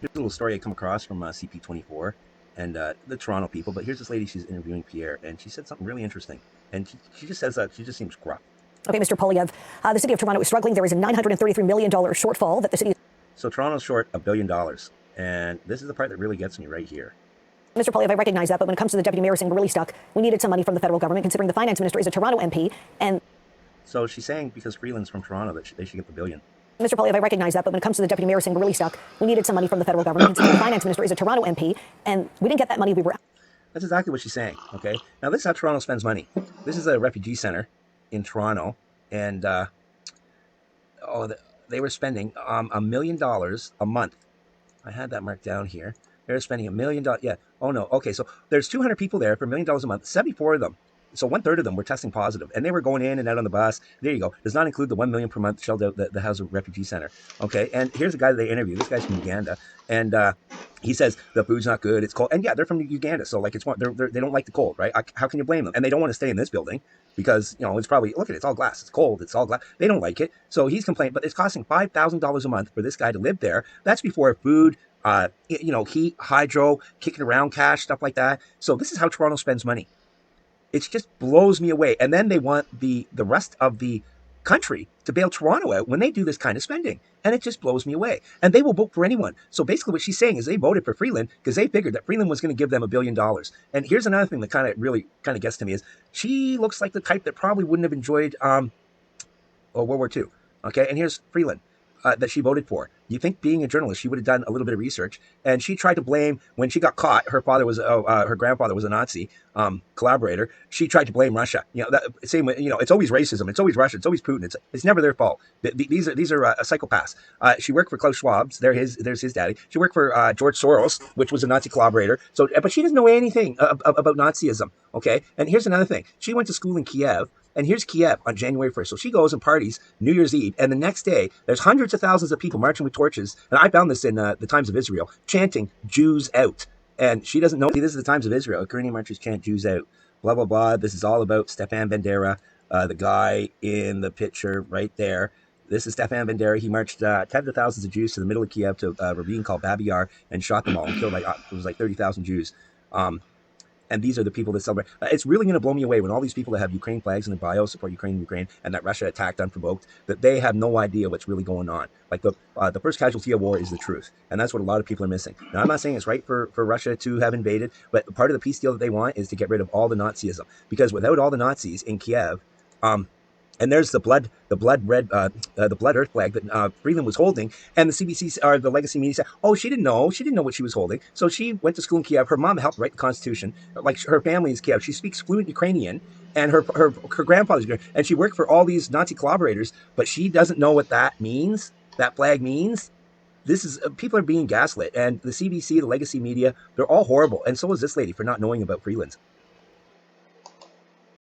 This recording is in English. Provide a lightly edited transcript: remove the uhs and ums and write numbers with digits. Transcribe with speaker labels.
Speaker 1: Here's a little story I come across from CP24 and the Toronto people. But here's this lady, she's interviewing Pierre, and she said something really interesting. And she just says that she just seems gruff.
Speaker 2: Okay, Mr. Polyev, the city of Toronto is struggling. There is a $933 million shortfall that the city...
Speaker 1: So Toronto's short $1 billion. And this is the part that really gets me right here.
Speaker 2: Mr. Polyev, I recognize that, but when it comes to the deputy mayor saying we're really stuck, we needed some money from the federal government, considering the finance minister is a Toronto MP, and...
Speaker 1: So she's saying because Freeland's from Toronto that they should get the billion.
Speaker 2: Mr. Polyev, I recognize that, but when it comes to the deputy mayor saying we're really stuck, we needed some money from the federal government, considering the finance minister is a Toronto MP, and we didn't get that money. We were...
Speaker 1: That's exactly what she's saying, okay? Now, this is how Toronto spends money. This is a refugee center in Toronto, and they were spending $1 million a month. I had that marked down here. They were spending $1 million. Yeah. Oh, no. Okay, so there's 200 people there for $1 million a month. 74 of them. So 1/3 of them were testing positive, and they were going in and out on the bus. There you go. Does not include the $1 million per month shelled out the house refugee center. Okay, and here's a guy that they interviewed. This guy's from Uganda, and he says the food's not good. It's cold, and yeah, they're from Uganda, so like they don't like the cold, right? How can you blame them? And they don't want to stay in this building because it's probably look at it, it's all glass, it's cold, it's all glass. They don't like it, so he's complaining. But it's costing $5,000 a month for this guy to live there. That's before food. Heat, hydro, kicking around cash, stuff like that. So this is how Toronto spends money. It just blows me away. And then they want the rest of the country to bail Toronto out when they do this kind of spending. And it just blows me away. And they will vote for anyone. So basically what she's saying is they voted for Freeland because they figured that Freeland was going to give them $1 billion. And here's another thing that really gets to me is she looks like the type that probably wouldn't have enjoyed World War II. Okay, and here's Freeland. That she voted for. You think being a journalist, she would have done a little bit of research, and she tried to blame when she got caught. Her grandfather was a Nazi collaborator. She tried to blame Russia. Same way. It's always racism. It's always Russia. It's always Putin. It's never their fault. These are psychopaths. She worked for Klaus Schwab's. There's his daddy. She worked for George Soros, which was a Nazi collaborator. So, but she doesn't know anything about Nazism. Okay, and here's another thing. She went to school in Kiev. And here's Kiev on January 1st. So she goes and parties New Year's Eve. And the next day, there's hundreds of thousands of people marching with torches. And I found this in the Times of Israel, chanting Jews out. And she doesn't know. See, this is the Times of Israel. Ukrainian marchers chant Jews out. Blah, blah, blah. This is all about Stepan Bandera, the guy in the picture right there. This is Stepan Bandera. He marched tens of thousands of Jews to the middle of Kiev to a ravine called Babi Yar and shot them all and killed it was like 30,000 Jews. And these are the people that celebrate. It's really going to blow me away when all these people that have Ukraine flags in their bio support Ukraine, and that Russia attacked unprovoked, that they have no idea what's really going on. Like the first casualty of war is the truth. And that's what a lot of people are missing. Now, I'm not saying it's right for Russia to have invaded, but part of the peace deal that they want is to get rid of all the Nazism. Because without all the Nazis in Kiev, and there's the blood earth flag that Freeland was holding, and the CBC or the legacy media said, "Oh, she didn't know what she was holding." So she went to school in Kiev. Her mom helped write the Constitution. Like her family is Kiev. She speaks fluent Ukrainian, and her grandfather's Ukrainian, and she worked for all these Nazi collaborators, but she doesn't know what that means. That flag means. This is people are being gaslit, and the CBC, the legacy media, they're all horrible, and so is this lady for not knowing about Freeland's.